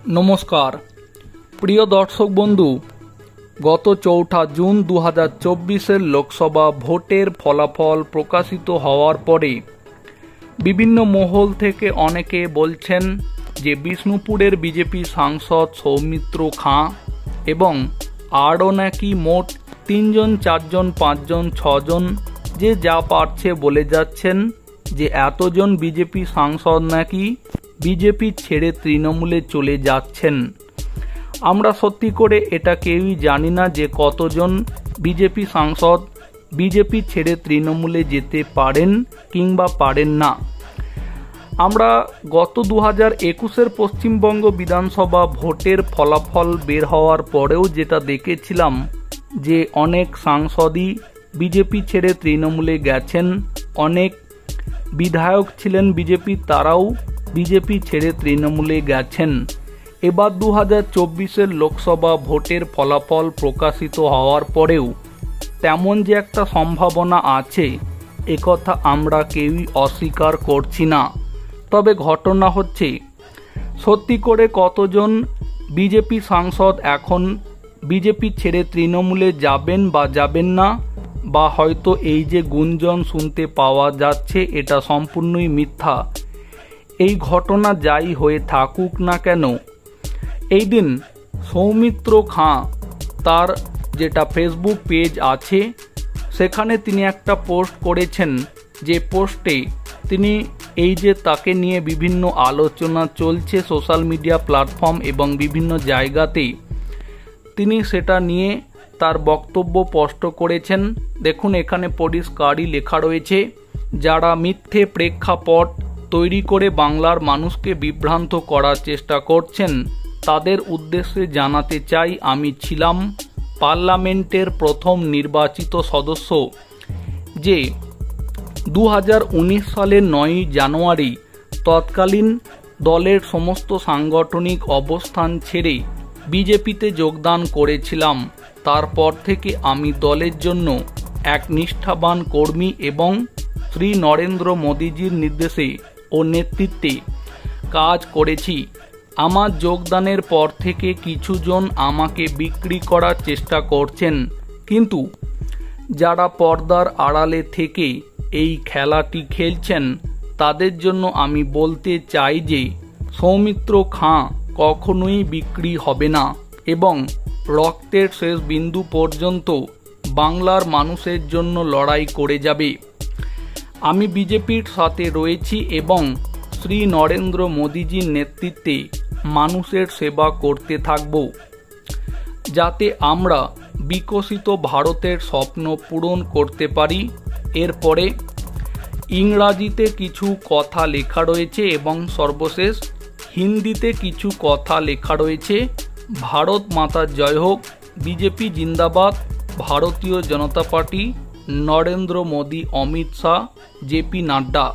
नमस्कार प्रिय दर्शक बंधु गत 4 जून 2024 लोकसभा भोटेर फलाफल प्रकाशित हওয়ার परे विभिन्न महल थेके अनेके बोलছেন जे बिष्णुपुरेर बीजेपी सांसद सौमित्र खाँ एवं आरो नाकि मोट 3 जन 4 जन 5 जन 6 जन जे जा पारছে बोले जाच्छेन जे एतजन बीजेपी सांसद नाकि बीजेपी छेड़े तृणमूले चले जाच्छेन। आमरा सत्यि करे एटा केउई जानी ना जे कतजन बीजेपी सांसद बीजेपी छेड़े तृणमूले जेते पारेन किंबा पारेन ना। आमरा गत 2021 पश्चिमबंग विधानसभा भोटेर फलाफल बेर हওয়ার परेও जेटा देखेछिलाम जे अनेक सांसदई बीजेपी छेड़े तृणमूले गेছেন, अनेक विधायक छिलेन बीजेपी ताराও बीजेपी छेड़े तृणमूले गेছেন। एबार 2024 लोकसभा भोटेर फलाफल प्रकाशित हওয়ার परेও तेमन जे एकटा सम्भावना आछे एकथा आमरा केउई अस्वीकार करछि ना। तबे घटना हच्छे सत्यि करे कतजन बीजेपी सांसद एखन बीजेपी छेड़े तृणमूले जाबेन बा जाबेन ना, बा हयतो एई जे गुंजन शुनते पाওয়া যাচ্ছে এটা সম্পূর্ণই মিথ্যা। এই ঘটনা যাই হয়ে থাকুক না কেন, এই দিন সৌমিত্র খাঁ তার যেটা ফেসবুক পেজ আছে সেখানে তিনি একটা পোস্ট করেছেন, যে পোস্টে তিনি এই যে তাকে নিয়ে বিভিন্ন আলোচনা চলছে সোশ্যাল মিডিয়া প্ল্যাটফর্ম এবং বিভিন্ন জায়গাতে, তিনি সেটা নিয়ে তার বক্তব্য স্পষ্ট করেছেন। দেখুন এখানে পরিষ্কারই লেখা রয়েছে, যারা মিথ্যে প্রেক্ষাপট তৈরি করে বাংলার মানুষকে বিভ্রান্ত করার চেষ্টা করছেন তাদের উদ্দেশ্যে জানাতে চাই, আমি ছিলাম পার্লামেন্টের প্রথম নির্বাচিত সদস্য যে 2019 সালের 9 জানুয়ারি তৎকালীন দলের সমস্ত সাংগঠনিক অবস্থান ছেড়ে বিজেপিতে যোগদান করেছিলাম। তারপর থেকে আমি দলের জন্য এক নিষ্ঠাবান কর্মী এবং শ্রী নরেন্দ্র মোদীজির নির্দেশে ও নেতৃত্বে কাজ করেছি। আমার যোগদানের পর থেকে কিছুজন আমাকে বিক্রি করার চেষ্টা করছেন, কিন্তু যারা পর্দার আড়ালে থেকে এই খেলাটি খেলছেন তাদের জন্য আমি বলতে চাই যে সৌমিত্র খাঁ কখনোই বিক্রি হবে না এবং রক্তের শেষ বিন্দু পর্যন্ত বাংলার মানুষের জন্য লড়াই করে যাবে। আমি বিজেপির সাথে রয়েছি এবং শ্রী নরেন্দ্র মোদীজির নেতৃত্বে মানুষের সেবা করতে থাকব, যাতে আমরা বিকশিত ভারতের স্বপ্ন পূরণ করতে পারি। এরপরে ইংরাজিতে কিছু কথা লেখা রয়েছে এবং সর্বশেষ হিন্দিতে কিছু কথা লেখা রয়েছে। ভারত মাতা জয় হোক, বিজেপি জিন্দাবাদ, ভারতীয় জনতা পার্টি, নরেন্দ্র মোদী, অমিত শাহ, জেপি নাড্ডা।